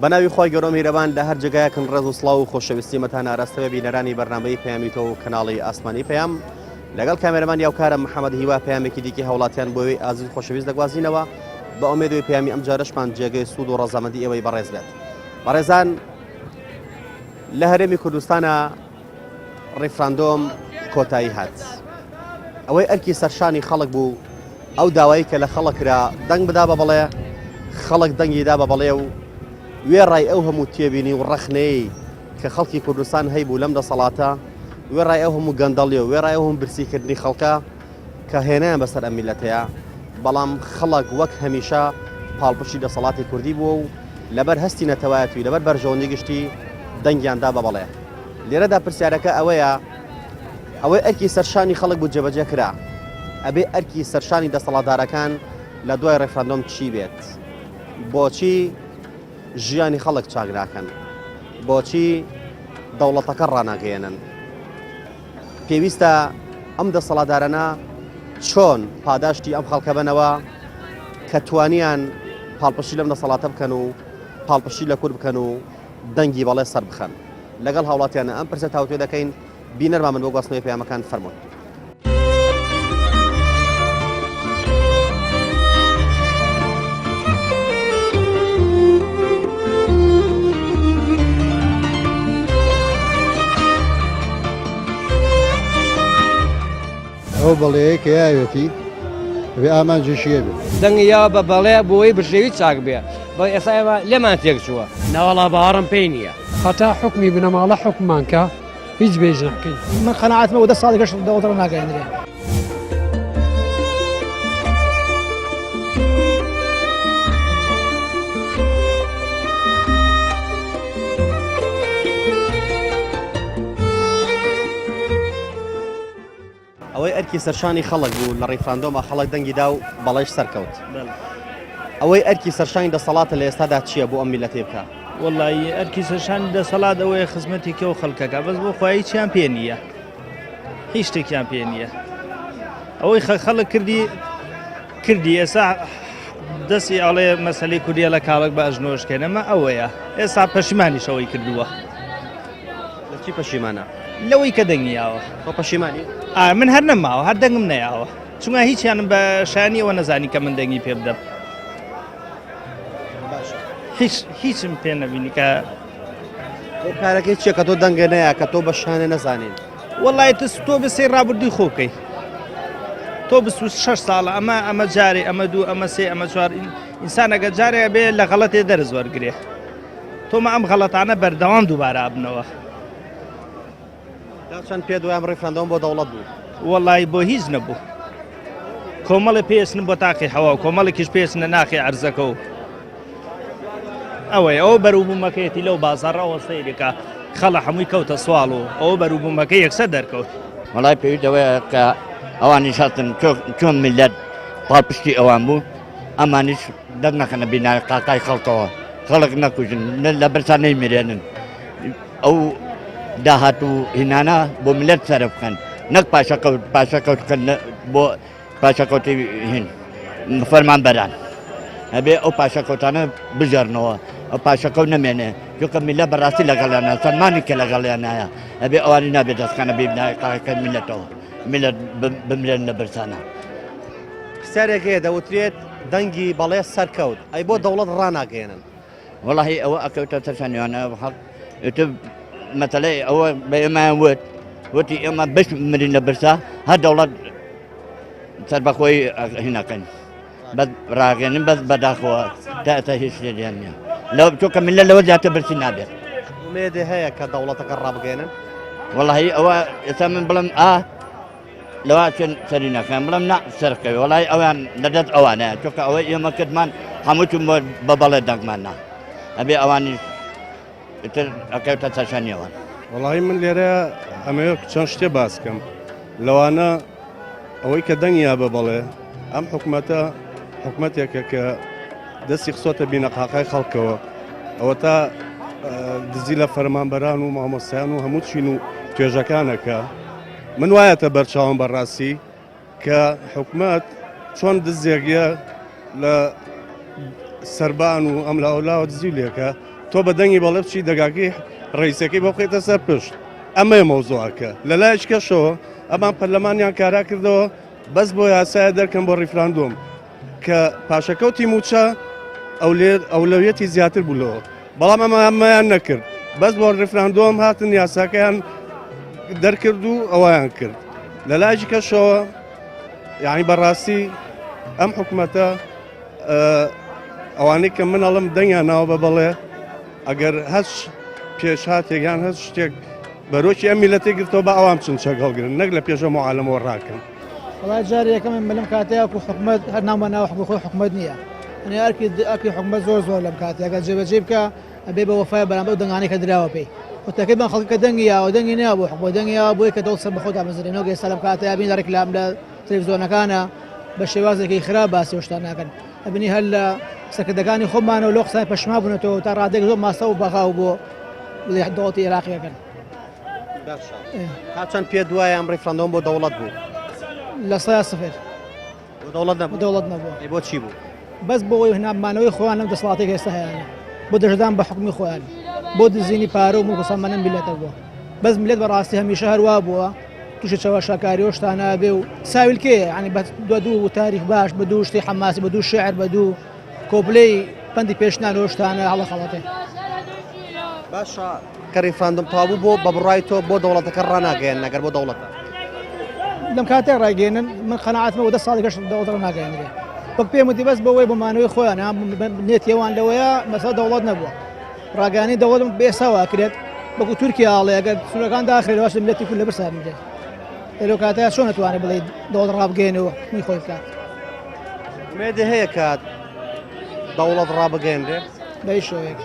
بەناوی خۆی گەورە میهرەبان لە هەر جگایەکن ڕێز و سڵاو و خۆشەویستیمەتان ئاراستەوە بینەرانی بەرنامەی پەیامیتەوە و کەناڵی ئاسمانی پەیام لەگەڵ کامێرەمان یاوکارە محەممەد هیوا پەیامێکی دیکە هەوڵاتیان بۆەوەی ئازیز خۆشەویست دەگوازینەوە بە ئومێدوی پەیامی ئەم جارەشمان جێگەی سوود و ڕەزامەندی ئێوەی بەڕێز بێت. بەڕێزان لە هەرێمی کوردستانە ڕیفراندۆم کۆتایی هات. ئەوەی ئەرکی سەرشانی خەڵک بوو ئەو داوایی کە لە خەڵکرا دەنگ بدا بە بەڵێ خەڵک دەنگیدا بە بەڵێ و وێڕای ئەو هەموو تێبینی و ڕەخنەی کە خەڵکی کوردستان هەیبوو لەم دەسەڵاتە وێڕای ئەو هەموو گەندەڵیە و وێڕای ئەو هەموو برسیکردنی خەڵکە کە هێنایان بەسەر ئەم میلەتەیە، بەڵام خەڵک وەک هەمیشە پاڵپشتی دەسەڵاتی کوردی بووە و لەبەر هەستی نەتەوایەتی لەبەر بەرژەوەندی گشتی دەنگیاندا بە بەڵێ. لێرەدا پرسیارەکە ئەوەیە ئەوەی ئەرکی سەرشانی خەڵک بوو جێبەجێ کرا، ئەبێ ئەرکی سەرشانی دەسەڵاتدارەکان لە دوای ڕێفراندۆم چی بێت؟ بۆچی ژیانی خەڵک چاک ناکەن؟ بۆچی دەوڵەتەکە ڕاناگەێنن؟ پێویستە ئەم دەسەڵاتدارانە چۆن پاداشتی ئەم خەڵکە بنەوە کە توانیان پاڵپشتی لەم دەسەڵاتە بکەن و پاڵپشتی لە کورد بکەن و دەنگی بەڵێ سەر بخەن. لەگەڵ هاوڵاتیانە ئەم پرسە تاوتوێ دەکەین. بینەرمان من بۆ گواستنەوەی پەیامەکان فەرموون. ئەو بەڵەیە کە یاوێتی بێ ئامانجیشیە بێت دەنگیا بە بەڵێ بۆی بژێوی چاک بێ بە ئێستا ئێمە لێمان تێک چووە ناوەڵا باوەڕم پێی نییە هەتا حکمی بنەماڵە حکممانکە هیچ بێژ ناکەین. من قەناعەتمە و 10 ساڵی گەشت دەوڵەتەوە ناگەێنرێ. ئەوەی ئەرکی سەرشانی خەڵک بوو لە ڕیفراندۆمە خەڵک دەنگیدا و بەڵێش سەرکەوت. ئەوەی ئەرکی سەرشانی دەسەڵاتە لە ئێستادا چییە بۆ ئەم میلەتێ بکە؟ وەڵی ئەرکی سەرشانی دەسەڵات ئەوەیە خزمەتی کە و خەڵکەکە بەس بۆ خۆی هیچیان پێ نییە، هیچ شتێکیان پێ نییە. ئەوەی خەڵک کردی ئێستا دەستی ئەڵێ مەسەلەی کوردیە لە کاڵک بە ئەژنۆشکێنەمە ئەوەیە ئێستا پەشیمانیشەوەی کردووە. لە چی پەشیمانە؟ لەوەی کە دەنگیاوە. تۆ پەشیمانی؟ من هەر نەماوە هەر دەنگم نەیاوە، چونکە هیچیانم بە شانیەوە نەزانی کە من دەنگی پێ بدەم. هیچم پێ نەبینی کە تۆ کارەکەی چییە کە تۆ دەنگە نەیە کە تۆ بە شانێ نەزانین؟ وەڵای تۆ بەسێ ڕابردووی خۆکەی، تۆ 26 ساڵە ئەمە جارێ ئەمە دوو ئەمە سێ ئەمە چوار ئینسانەکە جارێ بێ لە غەڵەتێ دەرز وەرگێ. تۆمە ئەم غەڵەتانە بەردەوام دووبارە ئابنەوە. چەند پێ دوای ئەم ڕیفراندۆم بۆ دەوڵەت بوو؟ وەڵای بۆ هیچ نەبوو. کۆمەڵی پێسن بۆ تاقی هەوا و کۆمەڵێکیش پێسنە ناخی عەرزەکە و ئەوەی ئەوە بەروبوومەکەیەتی لەو بازاڕەوە سەیرێکە خەڵە هەمووی کەوتە سوال و ئەوە بەروبوومەکە یەکسەر دەرکەوت. وەڵای پێویستەوەیە کە ئەوانی شاتن چۆن میلەت پاڵپشتی ئەوان بوو ئەمانیش دەست نەخەنە بینای قاقای خەڵکەوە، خەڵک نەکوژن لە بەرسان نەیمێنن. ئەو داهات و هینانە بۆ میلەت سەرە بکەن، نەک پاشەکەوتکەن بۆ پاشەکەوتی هین فەرمانبەران. ئەبێ ئەو پاشەکەوتانە بژێرنەوە، ئەو پاشەکەوت نەمێنێ چونکە میلەت بەڕاستی لەگەڵیانە سەلمانی کە لەگەڵیانایە. ئەبێ ئەوانی نابێت دەستخانە ببنای قاقەکە میلەتەوە میلەت بمرێن لە بەرسانە. پرسیارێکەیە دەوترێت دەنگی بەڵێ سەرکەوت، ئەی بۆ دەوڵەت ڕاناگەێنن؟ وەڵاهی ئەوە ئەکەوتە سەرشانیوانە حەق مەتەلەی ئەوە بە ئێمەیان وتی ئێمە بەش مرین لە برسا هەر دەوڵەت سەربەخۆی هینەکەن بەس ڕاگەێنن بەس بەداخەوە تا هیچ شتێکیان نییە لەو چۆکە میلەت لەوە زیاتر برسی نابێت. ومێدێ هەیە کە دەوڵەتەکە ڕابگەێنن؟ وەڵاهی ئەوە ئێستا من بڵم لەوا چێن سەری نەکەن بڵم نا سەرکەوی وەڵای ئەویان لەدەست ئەوانەیە چۆکە ئەوەی ئێمە کردمان هەمووچون بە بەڵێ دەنگماننا ئەبێ ئەوانی تر ئەکەوتە سەرشانیەوە. وەڵاهی من لێرە ئەمەوە چەند شتێ باسکەم لەوانە ئەوەی کە دەنگیا بە بەڵێ ئەم حکومەتە حکومەتێکە کە دەستی خسۆتە بینە قاقای خەڵکەوە ئەوە تا دزی لە فەرمانبەران و مامۆستایان و هەموو چین و توێژەکانەکە. من وایەتە بەرچاوم بەڕاستی کە حکومەت چۆن دزێگیە لە سەربان و ئەم لاولاوە دزی لێکە تۆ بە دەنگی بەڵێ بچی دەگاکی ڕئیسەکەی بۆ بخێتە سەر پشت ئەمەیە مەوزوعەکە لە لایەش کەشەوە ئەمان پەرلەمانیان کارا کردەوە بەس بۆ یاسایە دەرکەم بۆ ڕیفراندۆم کە پاشەکەوتی موچە ئەولەویەتی زیاتر بوولەوە بەڵام ئەمەیان نەکرد بەس بۆ ڕیفراندۆم هاتن یاساکەیان دەرکرد و ئەویان کرد لە لایەکی کەشەوە یعنی بەڕاستی ئەم حکوومەتە ئەوانەی کە منەڵم دەنگیان ناوە بە بەڵێ ئەگەر هەست پێشهاتێکیان هەست شتێک بەرۆکی ئەم میلەتی گرتەوە بە ئەوام چن چەگەڵگرن نەک لە پێشە معالەمەوە ڕاکەن وڵای جارێ یەکەم من لەم کاتەیە و حکومەت هەر ناو بە ناو خۆی حکومەت نییە ئەنێ ئەرکی حکومەت زۆر لەم کاتێکە جێبەجێ بکە ئەبێ بە وەفای بەرامبەر دەنگانەی کە دراوە پێی وتەکەیمان خەڵکە دەنگیەوە دەنگی نیا بۆ حکومەت دەنگیەوە بۆی کە دڵ سەر بە خۆتا بەزرێنەوە ئێستا لەم کاتەیە بین ڕێکلام لە تەلەڤیزیۆنەکانە بە شێوازێکی خراپ باسی شتان ناکەن ئەبینی هەر لە سەرکردەکانی خۆمانەوە لۆ قسەی پەشما بوونەتەوە تا ڕادێک زۆر ماسە و بەغاو بۆ دەوڵەتی عێراقیەکەن تا چەند پێ دوایە ئەم ڕیفراندۆم بۆ دەوڵەت بوو لە 100 دەوڵەت نەبوو بۆ چی بوو بەس بۆ ئەوەی هەنامانەوەی خۆیان لەم دەسەڵاتێک ئێستا هەیەە بۆ دەژدان بە حکومی خۆیان بۆ دزینی پارە و مڵک و سامانە میلەتە بووە بەس میلەت بەڕاستی هەمیشە هەروە بووە تووشی چاوەشەکاری و شتانە بێ و ساویلکێ ینی بە دوو تاریخ باش بە دوو شتی حەماسی بە دوو شێعر بە دوو کۆپلەی پەندی پێشنانەوە شتانە هەڵە خەڵەتێ باشە کە ریفراندۆم تەواو بوو بۆ بڕای تۆ بۆ دەوڵەتەکە ڕناگەیان نەگەر بۆ دەوڵەتە لەم کاتێک ڕایگەێنن من قەناعەتمەوە 10 ساڵی گەشت دەوڵەت ڕناگەێنرێ وەک پێم وتی بەس بەوەی بۆمانەوەی خۆیان نێتیەوان لەوەیە مەسەڵە دەوڵەت نەبووە ڕاگەانی دەوڵەتم بێساوا کرێت بەکو تورکیا هەڵێ ئەگەر سوورەکان داخرێتەوە ملەتی کول لەبەر سار بدێت لەو کاتەیە چۆن نەتوانێت بڵێ دەوڵەت ڕابگەێنەوە می خۆی بکات مێدە هەیە کات دەوڵەت ڕابگەێنرێ بە هیچ شێوەیەک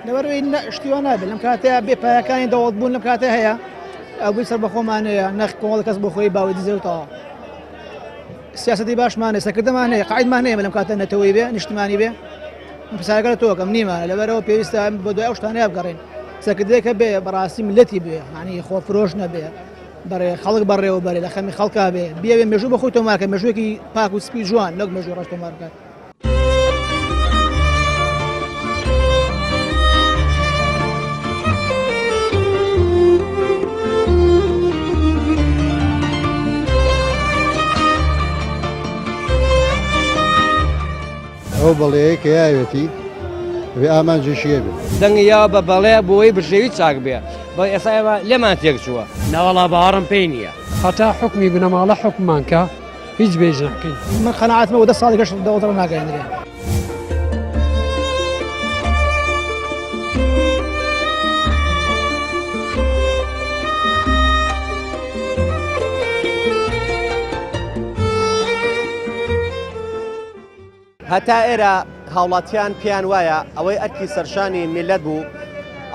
لەبەرەوەی شتیوان نابێت لەم کاتەیە بێ پایەکانی دەوڵەت بوون لەم کاتە هەیە ئەوبووی سەر بەخۆمانەیە نەخ کۆڵ کەس بۆ خۆی باوی دزێتەوە سیاسەتی باشمان هەیە سەرکردەمان هەیە قاعدمان هەیە لەم کاتە نەتەوەی بێ نیشتمانی بێ پرسیارەکە تۆکەم نیمانە لەبەرەوە پێویستە بە دوای ئەو شتانەیە بگەڕێن سەرکردەیەکە بێ بەڕاستی ملەتی بێ ینی خۆفرۆش نەبێ بەڕێ خەڵک بەڕێوە بەرێ لە خەمی خەڵکا بێ بیاوێ مێژوو بە خۆی تۆمارکە مێژوویەکی پاک و سپی جوان نەک مێژوو ڕەش تۆمارکات ئەو بەڵەیە کە یاوێتی بێ ئامانجێشیە بێت دەنگیەوە بە بەڵێ بۆی بژێوی چاک بێ بە ئێستا ئێمە لێمان تێک چووە ناوەڵا باوەڕم پێی نییە هەتا حکمی بنەماڵە حکومان کە هیچ بێژ ناکەین من قەناعەتمەوە 10 ساڵی گەشت دەوڵەت ڕناگەێنرێ هەتا ئێرە هاوڵاتیان پێیان وایە ئەوەی ئەرکی سەرشانی میلەت بوو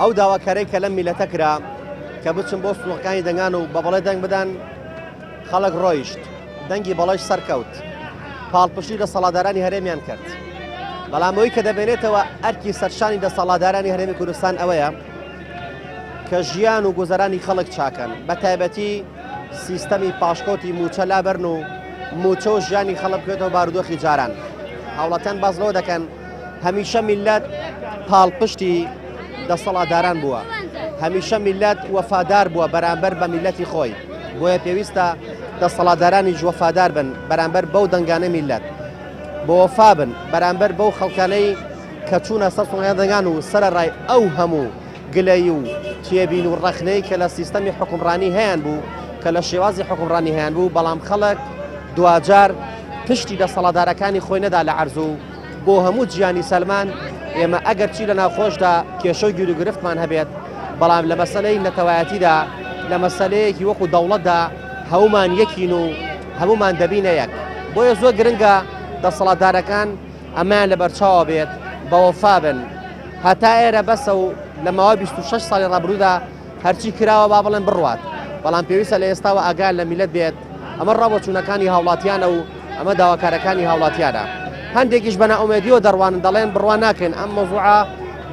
ئەو داواکارەی کە لەم میلەتە کرا کە بچن بۆ سوڵەکانی دەنگان و بە بەڵێ دەنگ بدەن خەڵک ڕۆیشت دەنگی بەڵەش سەرکەوت پاڵپشتی دەسەڵاتدارانی هەرێمیان کرد بەڵام ئەوەی کە دەبێنێتەوە ئەرکی سەرشانی دەسەڵاتدارانی هەرێمی کوردستان ئەوەیە کە ژیان و گوزەرانی خەڵک چاکەن بە تایبەتی سیستەمی پاشکۆتی موچە لابەرن و موچە و ژیانی خەڵک بکوێتەوە بارودۆخی جاران هاوڵاتیان بازلەوە دەکەن هەمیشە میلەت پاڵپشتی دەسەڵاتداران بووە هەمیشە میلەت وەفادار بووە بەرامبەر بە میلەتی خۆی بۆیە پێویستە دەسەڵاتدارانی وەفادار بن بەرامبەر بەو دەنگانە میلەت بۆ وەفا بن بەرامبەر بەو خەڵکانەی کە چوونە سەر سوڵەکانی دەنگان و سەرەڕای ئەو هەموو گلەی و تێبین و ڕەخنەی کە لە سیستەمی حکومڕانی هەیەیان بوو کە لە شێوازی حکومڕانی هەیەیان بوو بەڵام خەڵک دوجار پشتی دەسەڵاتدارەکانی خۆی نەدا لە عەرز و بۆ هەموو گیانی سەلمان ئێمە ئەگەر چی لە ناوخۆشدا کێشەی گیر و گرفتمان هەبێت بەڵام لە مەسەلەی نەتەوایەتیدا لە مەسەلەیەکی وەکو دەوڵەتدا هەمومان یەکین و هەمومان دەبینە یەک بۆیە زۆر گرنگە دەسەڵاتدارەکان ئەمان لە بەرچاوە بێت بە وەفا بن هەتا ئێرە بەسە و لە ماوەی 26 ساڵی ڕابردوودا هەرچی کراوە با بڵێن بڕوات بەڵام پێویستە لە ئێستاوە ئاگال لە میلەت بێت ئەمە ڕابۆچوونەکانی هاوڵاتیانە و ئەمە داواکارەکانی هاوڵاتیانە هەندێکیش بە ناومێدیەوە دەڕوانن دەڵێن بڕوان ناکەین ئەم مەوزوعە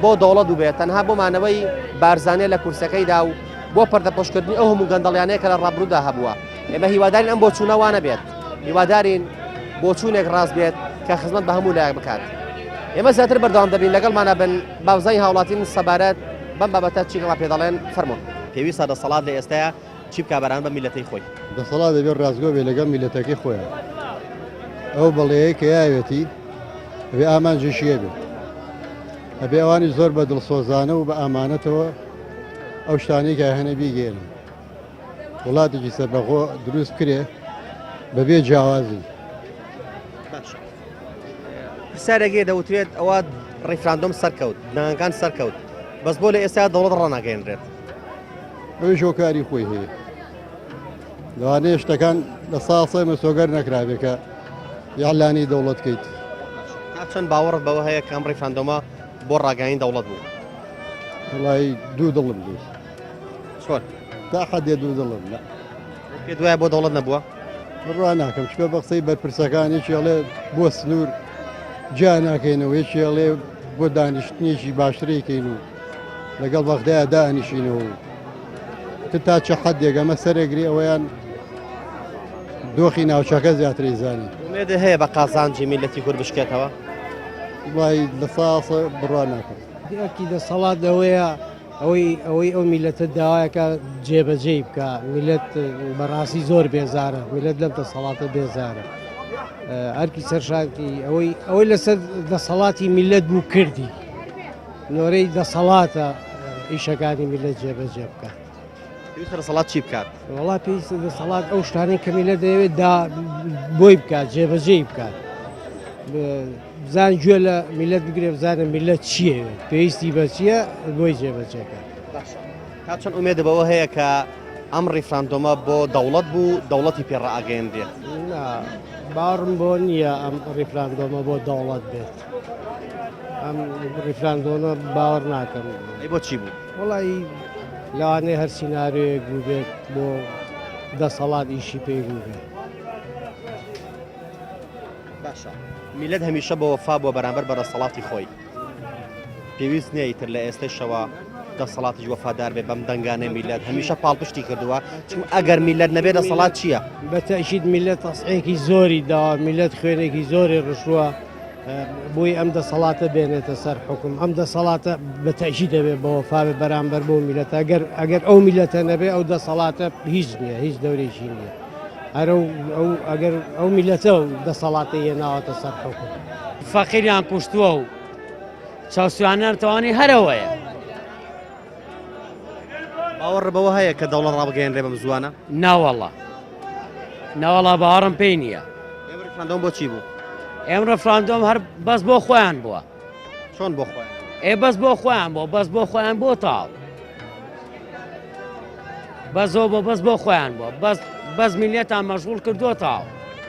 بۆ دەوڵەت و بێت تەنها بۆمانەوەی بارزانێ لە کورسەکەیدا و بۆ پەردەپۆشکردنی ئەو هەموو گەندەڵیانەیە کە لە ڕابردوودا هەبووە ئێمە هیوادارین ئەم بۆچوونەوانە بێت هیوادارین بۆچوونێک ڕاست بێت کە خزمەت بە هەموو لایەک بکات ئێمە زیاتر بەردەوام دەبین لەگەڵمانە بن باوزای هاوڵاتین سەبارەت بەم بابەتە چیگەڵا پێ دەڵێن فەرموون پێویستە دەسەڵات لە ئێستاە چی بکا بەران بە میلەتەی خۆی دەسەڵات دەبێت ڕازگۆ بێ لەگەڵ میلەتەکەی خۆیان ئەو بەڵەیە کە یاوێتی بێ ئامانجیشیە بێت ئەبێ ئەوانی زۆر بە دڵسۆزانە و بە ئامانەتەوە ئەو شتانەی کە هەنە بیگێنن وڵاتێکی سەربەخۆ دروست کرێ بەبێ جیاوازی پرسیارێکی دەوترێت ئەوە ڕیفراندۆم سەرکەوت دانگان سەرکەوت بەس بۆ لە ئێستا دەوڵەت ڕەناگەێنرێت ئەوش هۆکاری خۆی هەیە لەوانەیە شتەکان لە ساسە مەسۆگەر نەکرابێت کە یاڵانی دەوڵەت کەیت چەند باوەڕت بەوە هەیە کەم ڕیفراندۆمە بۆ ڕاگەین دەوڵەت بوو وڵی دوو دڵم دوست چۆن تا حەدێ دوو دڵم لە پێ دوایە بۆ دەوڵەت نەبووە ڕوان ناکەم چکە بە قسەی بەرپرسەکانێکی ئەڵێ بۆ سنوور جا ناکەینەوە یەکی ئەڵێ بۆ دانیشتنیێکی باشترێکین و لەگەڵ بەغدایە دانیشینەوە تا چه حەدێک ئەمە سەرێگری ئەوەیان دۆخی ناوچەکە زیاتری زانی مێدە هەیە بە قازانجی میلەتی کورد بشکێتەوە وڵی لە ساسە بڕوان ناکەم دیەکی دەسەڵات ئەوەیە ئەوەی ئەو میلەتە داوایەکە جێبەجێ بکە میلەت بەڕاستی زۆر بێزارە میلەت لەم دەسەڵاتە بێزارە هەرکی سەرشاکی ئەوەی لەسەر دەسەڵاتی میلەت بوو کردی نۆرەی دەسەڵاتە ئیشەکانی میلەت جێبەجێ بکە پێویستە دەسەڵات چی بکات وڵات پێویستە دەسەڵات ئەو شتانەی کە میلەت دەیەوێت بۆی بکات جێبەجێ بکات بزان گوێ لە میلەت بگرێ بزانە میلەت چیەوێت پێویستی بە چییە بۆی جێبەجێکە تا چەند ئومێدە بەوە هەیە کە ئەم ڕیفراندۆمە بۆ دەوڵەت بوو دەوڵەتی پێڕائەگەیەندرێت باڕم بۆ نییە ئەم ڕیفراندۆمە بۆ دەوڵەت بێت ئەم ڕیفراندۆمە باوەڕ ناکەم ئەی بۆ چی بوو وڵی لەوانەیە هەر سیناریۆیەک بوو بێت بۆ دەسەڵات ئیشی پێی بوو بێت باشە میلەت هەمیشە بە وەفا بۆ بەرامبەر بە دەسەڵاتی خۆی پێویست نییە ئیتر لە ئێستەشەوە دەسەڵاتیش وەفادار بێ بەم دەنگانەی میلەت هەمیشە پاڵپشتی کردووە چون ئەگەر میلەت نەبێ دەسەڵات چییە بەتەشید میلەت تەسعەیەکی زۆری داوە میلەت خوێنێکی زۆری ڕشووە بۆی ئەم دەسەڵاتە بێنێتە سەر حکم ئەم دەسەڵاتە بەتەشی دەبێت بە وەفا بێ بەرامبەر بۆ میلەت ئەگەر ئەو میلەتە نەبێ ئەو دەسەڵاتە هیچ نییە هیچ دەورێکی نییە هەرە ئەگەر ئەو میلەتە و دەسەڵاتە هێناوەتە سەر حکم فەقیریان کوشتووە و چاوسیانیان توانی هەرەوەیە باوەڕ بەوە هەیە کە دەوڵەت ڕابگەیەنرێ بەم زوانە ناوەڵا باوەڕم پێی نییە ئێمە ڕیفراندۆم بۆ چی بوو ئێم ڕەفراندۆم هەر بەس بۆ خۆیان بووە چۆن بۆ خۆیان بەس بۆ خۆیان بۆ بەس بۆ خۆیان بۆ تاو بەس بۆ خۆیان بۆ بەس میلێتان مەشغوڵ کردووە تاو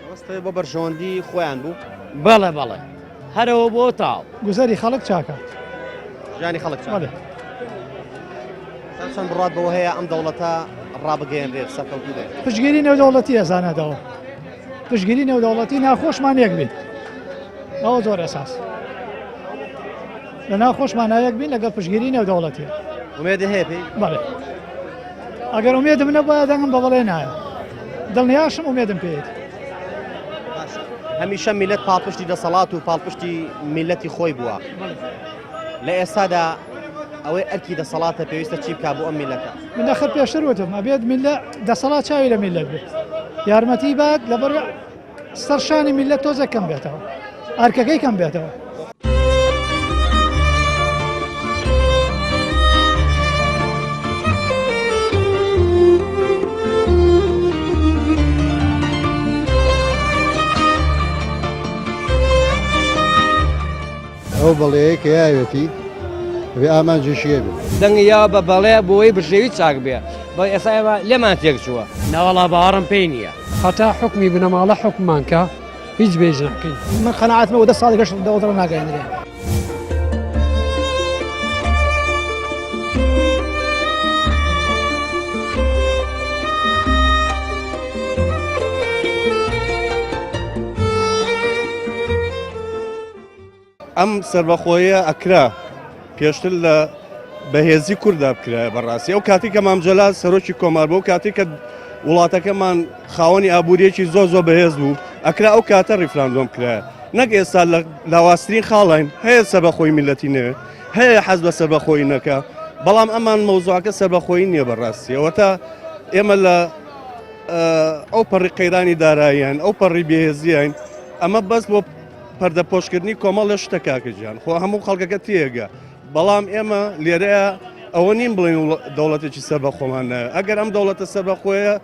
وەستەوێ بۆ بەرژەوەندی خۆیان بوو بەڵێ هەرەوە بۆ تاو گوزەری خەڵک چاکە ژیانی خەڵک چەند بڕات بەوە هەیە ئەم دەوڵەتە ڕابگەیەنرێت سەرکەوتوو دێت پشگیری نێودەوڵەتی ئەزانەتەوە پشگیری نێودەوڵەتی ناخۆشمان یەک بێت ئەوە زۆر ئەساس لە ناخۆشمان یەک بین لەگەڵ پشگیری نێودەوڵەتی ومێدە هەیە پێی بەڵێ ئەگەر ئومێدم نەبووە دەنگم بە بەڵێ نایە دڵنیاشم ئومێدم پێێت هەمیشە میلەت پاڵپشتی دەسەڵات و پاڵپشتی میلەتی خۆی بووە لە ئێستادا ئەوەی ئەرکی دەسەڵاتە پێویستە چی بکا بۆ ئەم میلەتە من دەخر پێشتر وتم ئەبێت دەسەڵات چاوی لە میلەت بێت یارمەتی بات لەبەر سەرشانی میلەت تۆزە کەم بێتەوە ئەرکەکەی کەم بێتەوە ئەو بەڵەیە کە یاوێتی بێ ئامانجیشیە بێت دەنگیا بە بەڵێ بۆی بژێوی چاک بێ بە ئێستا ئێمە لێمان تێک چووە ناوەڵا باوەڕم پێی نییە هەتا حکمی بنەماڵە حکومانکە هیچ بێژ ناکەین من قەناعەتمە و 10 ساڵی گەشت دەوڵەت ڕەناگەیەنرێ ئەم سەربەخۆیە ئەکرا پێشتر لە بەهێزی کووردا بکرایە بەڕاستی ئەو کاتی کە مامجەلات سەرۆکی کۆمار بوو کاتی کە وڵاتەکەمان خاوەنی ئابوووریەکی زۆر بەهێز بوو ئەکرا ئەو کاتە ڕیفراندۆم کرایە نەک ئێستا لە لاوااسترین خاڵین هەیە سەربەخۆی میلەتی نوێ هەیە حەز بە سەربەخۆی نەکە بەڵام ئەمان مەوزوعەکە سەربەخۆی نییە بەڕاستیەوە تا ئێمە لە ئەو پەڕی قەیرانی داراییان ئەو پەڕی بێهێزیین ئەمە بەس بۆ پەردەپۆشکردنی کۆمەڵ لە شتە کاکەجیان خۆ هەموو خەڵکەکە تێگە بەڵام ئێمە لێرەیە ئەوە نیم بڵین دەوڵەتێکی سەربەخۆمانە ئەگەر ئەم دەوڵەتە سەربەخۆیە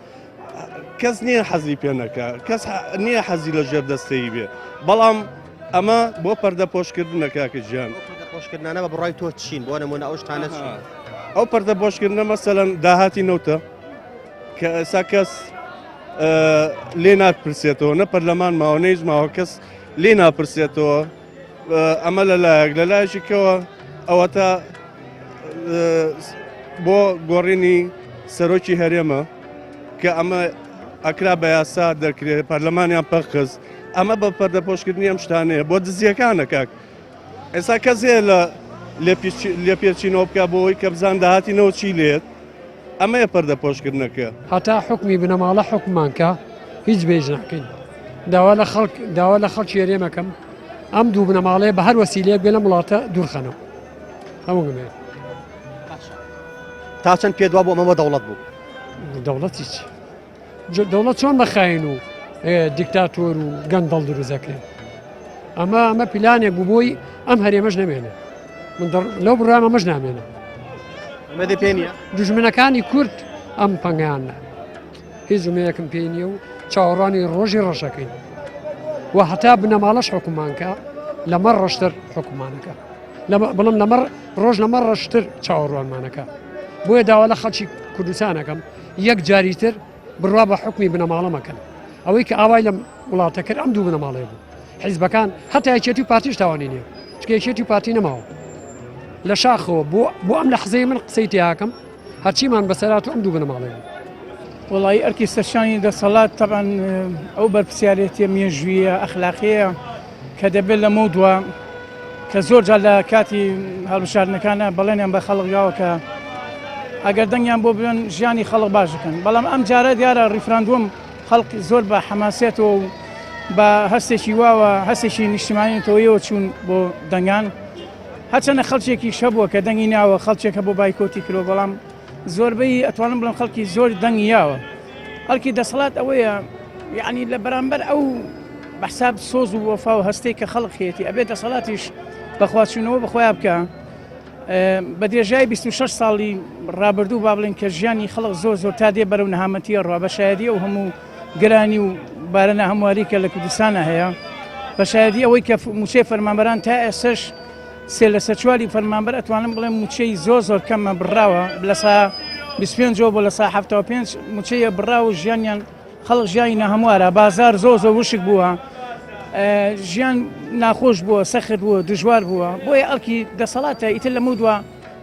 کەس نییە حەزی پێنەکە کەس نییە حەزی لە ژێر دەستەی بێ بەڵام ئەمە بۆ پەردەپۆشکردنە کاکەجیان پۆشکردانە بە بڕای تۆ چین بۆ نمونە ئەو شتانە چین ئەو پەردەپۆشکردنە مەسەلەن داهاتی نەوتە کە ئێستا کەس لێ ناپرسێتەوە نە پەرلەمان ماوە نەیز ماوە کەس لێ ناپرسێتەوە ئەمە لەلایەک لە لایەکەوە ئەوە تا بۆ گۆڕینی سەرۆکی هەرێمە کە ئەمە ئەکرا بە یاسا دەکرێت پەرلەمانیان پەخز ئەمە بە پەردەپۆشکردنی ئەم شتانەیە بۆ دزیەکانە کاک ئێستا کەس هەیە لێ پێچینەوە بکە بۆەوەی کە بزان داهاتینەوە چی لێت ئەمەیە پەردەپۆشکردنەکە هەتا حکمی بنەماڵە حکومانکە هیچ بێژ ناکەین داوا لە خەڵکی هەرێمەکەم ئەم دوو بنەماڵەیە بە هەر وەسیلەیەک بێ لە وڵاتە دوورخەنەوە هەموو گمێ تا چەند پێ دوا بۆ ئەمە دەوڵەت بوو دەوڵەتی چی دەوڵەت چۆن بەخاین و دیکتاتۆر و گەندەڵ دروزەکرێن ئەمە پیلانێک بوو بۆی ئەم هەرێمەش نامێنێ من لەو بڕام ئەمەش نامێنە ئەمەدە پێ نییە دوژمنەکانی کورد ئەم پەنگیانە هیچ زمەیەکم پێ نییە و چاوەڕوانی ڕۆژی ڕەشەکەین و هەتا بنەماڵەش حکومانکە لەمەڕ ڕەشتر حکومانەکە بڵم ڕۆژ لەمە ڕەشتر چاوەڕوانمانەکە بۆیە داوا لە خەڵکی کوردستانەکەم یەک جاریتر بڕوا بە حکمی بنەماڵەمەکەن ئەوەی کە ئاوای لە وڵاتە کرد ئەم دوو بنەماڵەیە بوو حیزبەکان هەتا یەکێتی و پارتیش تاوانی نییە چکە یەکێتی و پارتی نەماوە لە شاخەوە بۆ ئەم لە حزەی من قسەی تیاکەم هەرچیمان بەسەرات و ئەم دوو بنەماڵەیە وڵی ئەرکی سەرشانی دەسەڵات تەبان ئەو بەرپسیارەتیە مێژویە ئەخلاقەیە کە دەبێت لە مودووە کە زۆر جار لە کاتی هەڵبشاردنەکانە بەڵێنیان بە خەڵکیاوە کە ئەگەر دەنگیان بۆ بێن ژیانی خەڵک باشەکەن بەڵام ئەم جارە دیارە ڕیفراندوم خەڵکی زۆر بە حەماسێتەوە و بە هەستێکی واوە هەستێکی نیشتیمانیتەوەیەوە چوون بۆ دەنگان هەرچەنە خەڵکێکی شەبووە کە دەنگی ناوە خەڵکێکە بۆ بایکۆتی کرۆ بەڵام زۆربەی ئەتوانم بڵم خەڵکی زۆر دەنگی یاوە هەڵکی دەسەڵات ئەوەیە یعنی لە بەرامبەر ئەو بەحساب سۆز و وەفا و هەستەی کە خەڵقێتی ئەبێت دەسەڵاتیش بەخواچوونەوە بەخۆیان بکە بە درێژای 26 ساڵی ڕابردوو با بڵێن کە ژیانی خەڵق زۆر تا دێ بەرەو نەهامەتیە ڕوا بە شایەدی ئەو هەموو گرانی و بارەنە هەمواری کە لە کوردستانە هەیە بە شایەدی ئەوەی کە موچەی فەرمانبەران تا ئێسش سێ لە سەرچواری فەرمانبەر ئەتوانم بڵێم موچەی زۆر کەمە بڕاوە لە سا 25 بۆ لە سا 75 موچەیە بڕاو و ژیانیان خەڵق ژیانی نەهەموارە بازار زۆر وشک بووە ژیان ناخۆش بووە سەخت بووە دژوار بووە بۆیە ئەڵکی دەسەڵاتە ئیتر لە مودووە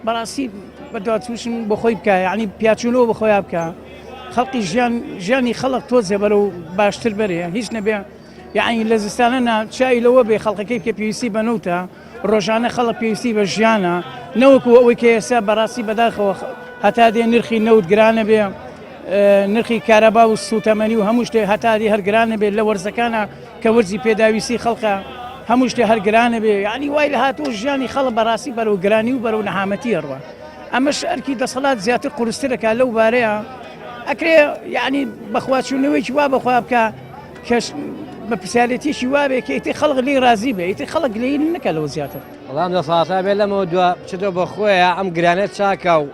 بەڕاستی بەدواتوشن بۆ خۆی بکە ینی پیاچوونەوە بە خۆیان بکە خەڵقی ژیانی خەڵق تۆزێ بەرە و باشتر بەرێ هیچ نەبێ یعنی لە زستانە چای لەوە بێ خەڵقەکەی کە پێویستی بەنەوتە ڕۆژانە خەڵق پێویستی بە ژیانە نەوەکو ئەوەی کە ئێستا بەڕاستی بەداخەوە هەتا دێ نرخی نەوت گرانە بێ نرخی کارەبا و سوتەمەنی و هەموو شتێ هەتادی هەرگرانە بێت لە وەرزەکانە کە وەرزی پێداویستی خەڵقە هەموو شتێ هەرگرانە بێ ینی وای لە هاتوو ژیانی خەڵک بەڕاستی بەرەو گرانی و بەرەو نەهامەتی ڕوە ئەمەش ئەرکی دەسەڵات زیاتر قورسترەکە لەو بارەیە ئەکرێ یعنی بەخواچوونەوەیکی وا بەخوا بکە کەش بە پرسیارەتیشی وابێ کە ئیتی خەڵک لی رازی بێ ئیتی خەڵک لی نەکە لەوە زیاتر وەڵام دەسەڵاتە بێت لەمەوە دووە بچێتەوە بە خۆیە ئەم گرانێت چاکە و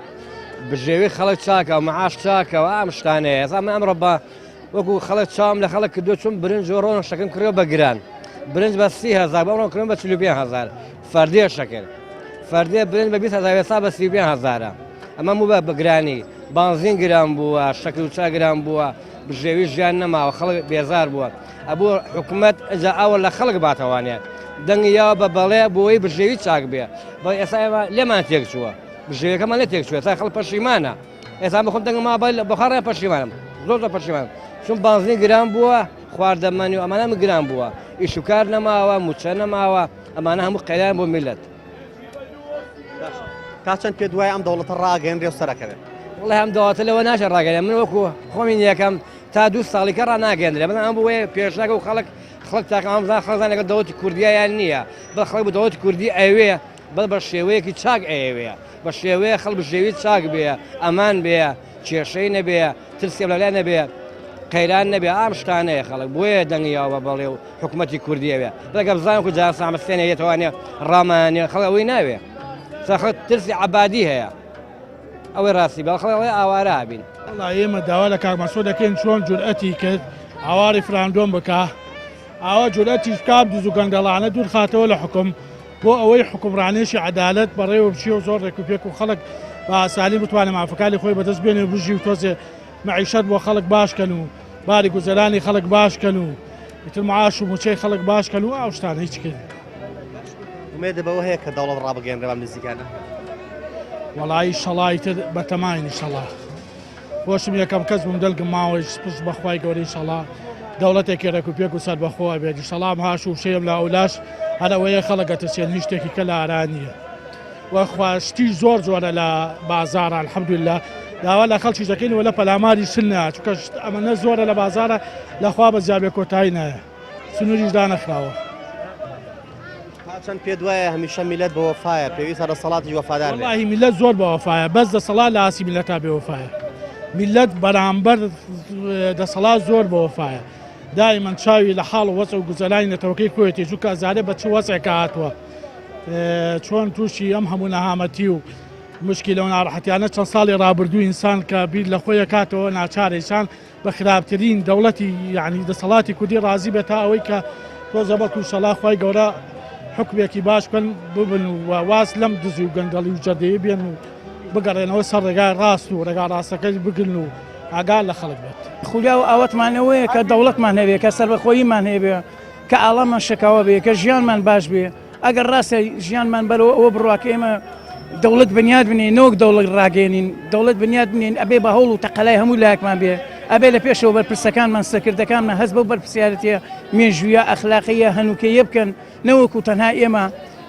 بژێوی خەڵک چاکە و معاش چاکە و ئەم شتانەیە ئەزانمە ئەمڕۆ بە وەکو خەڵک چاوم لە خەڵک کردو چون برنج و ڕۆن شەکەم کردەوە بە گران برنج بە 30,000 بەمڕۆ کردن بە 45,000 فەردێ شەکر فەردێ برنج بە 20,000 ئێستا بە 35,000 ئەمە موو بە گرانی بانزین گران بووە شەکر و چا گران بووە بژێوی ژیان نەماوە خەڵک بێزار بووە ئەبوو حکوومەت ئەجا ئەوە لە خەڵک باتەوانێت دەنگی یاوە بە بەڵێ بۆی بژێوی چاک بێ بە ئێستا ئێمە لێمان تێک چووە بژێوەکەمان لێ تێک چووە تا خەڵک پەشیمانە ئێستا بخۆم دەنگم ما بەخەڕێ پەشیمانم زۆر پەشیمانم چون بانزین گران بووە خواردەمانی و ئەمانە گران بووە ئیش و کار نەماوە موچە نەماوە ئەمانە هەموو قەیران بۆ میلەت تا چەند پێ دوای ئەم دەوڵەتە ڕاگەیەنرێ و سەرەکەوێت وڵی ئەم دەواتە لەوە ناشە ڕاگەێنێ من وەکو خۆمی یەکەم تا 2 ساڵی کە ڕناگەێنرێ بەڵام ئەم بۆیە پێشناکە و خەڵک خەڵک تاکە ئەمزان خەڵزان لەگەڵ دەوڵەتی کوردیایان نییە بە خەڵک بە دەوڵەتی کوردی ئەوەیە بە شێوەیەکی چاک ئەوەیە بە شێوەیە خەڵ بژێوی چاک بێ ئەمان بێ کێشەی نەبێ ترسێ لەلای نەبێ قەیران نەبێ ئام شتانەیە خەڵک بۆیە دەنگیاوە بەڵێ و حکوومەتی کوردیەوە بەگە بزانام و جان سامەستێنە یەتوانێت ڕامانێ خەڵ ئەوەی ناوێ خەڵک ترسی عەبادی هەیە ئەوەی ڕاستی بە خەڵی ئاوارە بین والله ئێمە داوا لە کاک مەسعود دەکەین چۆن جورئەتی کرد ئاواری فراندۆم بکە ئاوا جورئەتی بکات دوز و گەنگەڵانە دوور خاتەوە لە حکم بۆ ئەوەی حکومڕانێشی عەدالەت بەڕێوە بچی و زۆر ڕێکوپێک و خەڵک بە ئاسانی بتوانێت مافەکانی خۆی بەدەست بێنێ بژی و تۆزێ مەعیشەت بۆ خەڵک باشکەن و باری گوزەرانی خەڵک باشکەن و ئیتر معاش و موچەی خەڵک باشکەن و ئەو شتانە هیچ کرد ومێدە بەوە هەیە کە دەوڵەت ڕابگەێنرێ بەم نزیکانە وەڵی شەڵای تر بەتەماینی شەڵا بۆشم یەکەم کەس بووم دەلگم ماوەی پشت بەخوای گەورەی شەڵا دەوڵەتێکی ڕێکوپێک و سەر بەخۆوە بێت شەڵام هاش و شەیەم لە ئەولاش هەرەوەیە خەڵک دەتەسێن هیچ شتێکی کە لە ئارانیە وەخواشتی زۆر زۆرە لە بازارە الحەمدوللا داوا لە خەڵکی دەکەینەوە لە پەلاماری سنە چونکە ئەمەنە زۆرە لە بازارە لەخوا بە زیابێ کۆتایی نایە سنووریش دانەخراوە چەند پێ دوایە هەمیشە میلەت بە وەفایە پێویستە دەسەڵاتی وەفادار بێت والله میلەت زۆر بە وەفایە بەس دەسەڵات لە ئاسی میلەتا بێ وەفایە میلەت بەرامبەر دەسەڵات زۆر بە وەفایە دائما چاوی لە حاڵ و وەسە و گوزەلانی نەتەوەکەی خۆیەتی چونکە ئازارێ بە چ وەسێکە هاتووە چۆن تووشی ئەم هەموو نەهامەتی و مشکلە و ناڕەحەتیانە چەند ساڵی ڕابردوو ئینسان کە بیر لە خۆیە کاتەوە ناچارێسان بە خراپترین دەوڵەتی یعنی دەسەڵاتی کوردی ڕازی بێت تا ئەوەی کە تۆ زەبەک و شەڵا خۆی گەورە حکومێکی باش بکەن ببن و واز لەم دزی و گەندەڵی و جەردەیە بێن و بگەڕێنەوە سەر ڕێگای ڕاست و ڕێگا ڕاستەکەی بگرن و ئاگال لە خەڵک بێت خولیا و ئەوەتمانەوەیە کە دەوڵەتمان هەبێ کە سەربەخۆییمان هەیە کە ئاڵەمان شەکاوە بێ کە ژیانمان باش بێ ئەگەر ڕاستە ژیانمان بەرەوە ئەوە بڕواکە ئێمە دەوڵەت بنیاد بنین نۆک دەوڵەت ڕاگەێنین دەوڵەت بنیاد بنین ئەبێ بە هەوڵ و تەقەلای هەموو لایەکمان بێ ئەبێ لە پێشەوە بەرپرسەکانمان سەرکردەکانمان هەست بەو بەرپرسیارەتیە مێژوویە ئەخلاقیە هەنووکەیە بکەن نەوەکو تەنها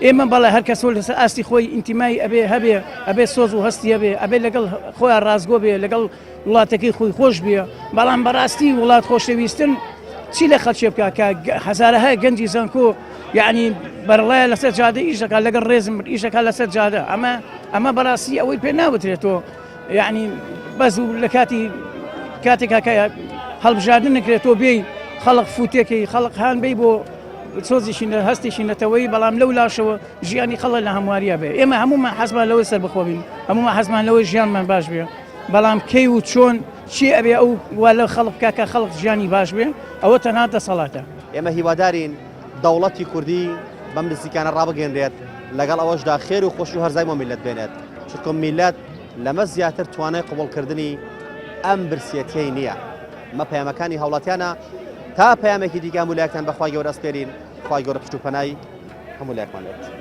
ئێمە بەڵێ هەر کەسۆ لەسەر ئاستی خۆی ئینتیمای ئەبێ هەبێ ئەبێ سۆز و هەستی هەبێ ئەبێ لەگەڵ خۆیان ڕازگۆ بێ لەگەڵ وڵاتەکەی خۆی خۆش بێ بەڵام بەڕاستی وڵات خۆشەویستن چی لە خەڵکێ بکە کە هەزارەها گەنجی زانکۆ یعنی بەرڵایە لەسەر جادە ئیشەکە لەگەڵ ڕێزم ئیشەکە لەسەر جادە ئەمە بەڕاستی ئەوەی پێ ناوترێتەوە یعنی بەس لە کاتێکا هەڵبژاردن نکرێتەوە بێ خەڵق فوتێکی خەڵق هاان بێ بۆ سۆزیشین لە هەستیشین نەتەوەی بەڵام لەو لاشەوە ژیانی خەڵک لە هەمواریە بێ ئێمە هەمومان حەزمان لەوەی سەر بخۆبین هەمومان حەزمان لەوەی ژیانمان باش بێ بەڵام کەی و چۆن چی ئەبێ ئەو وا لە خەڵق کاکە خەڵق ژیانی باش بێ ئەوە تەنها دەسەڵاتە ئێمە هیوادارین دەوڵەتی کوردی بەم نزیکانە ڕابگەێنرێت لەگەڵ ئەوەشدا خێر و خۆشی و هەرزای میلەت بێنێت چونکە میلەت لەمە زیاتر توانای قبوڵکردنی ئەم برسێتیەی نییە مە پەیامەکانی هەوڵاتیانە تا پەیامێکی دیگە هەموو لایەکتان بەخوای گەورە ئەسپێرین خوای گەورە پشت و پەنای هەموو لایەکمان لێت